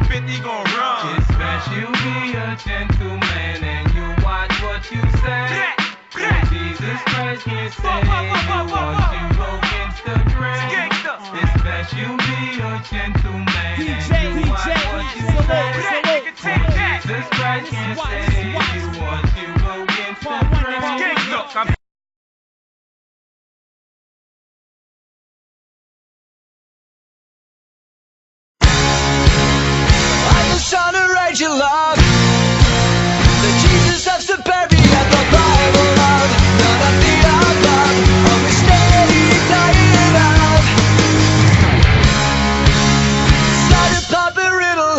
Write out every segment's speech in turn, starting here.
50 gon' run. It's best you be a gentleman and you watch what you say. Jesus Christ can't save you once you go against the grain. It's best you be a gentleman and you watch what you say. Jesus Christ can't save you once you go against the grain. Trying to raise your love. The Jesus has to bury at the Bible love. None of the above. Always steady, tired of. Started popping riddle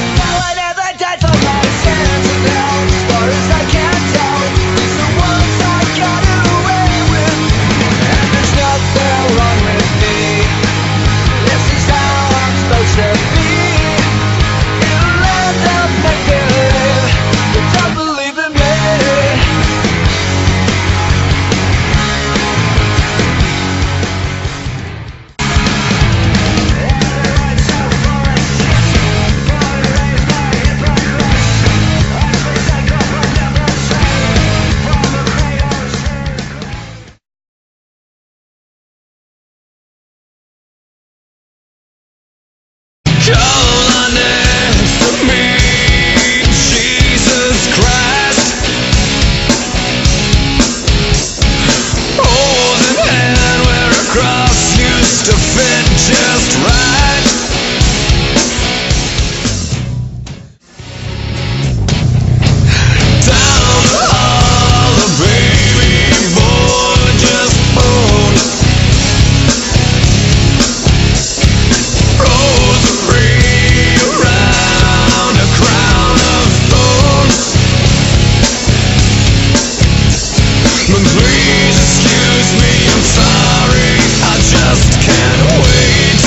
and now I never died for my sins. And now, as far as I can tell, it's the ones I got away with. And there's nothing wrong with me. This is how I'm supposed to be. Please excuse me, I'm sorry, I just can't wait.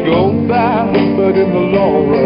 go fast, but in the long run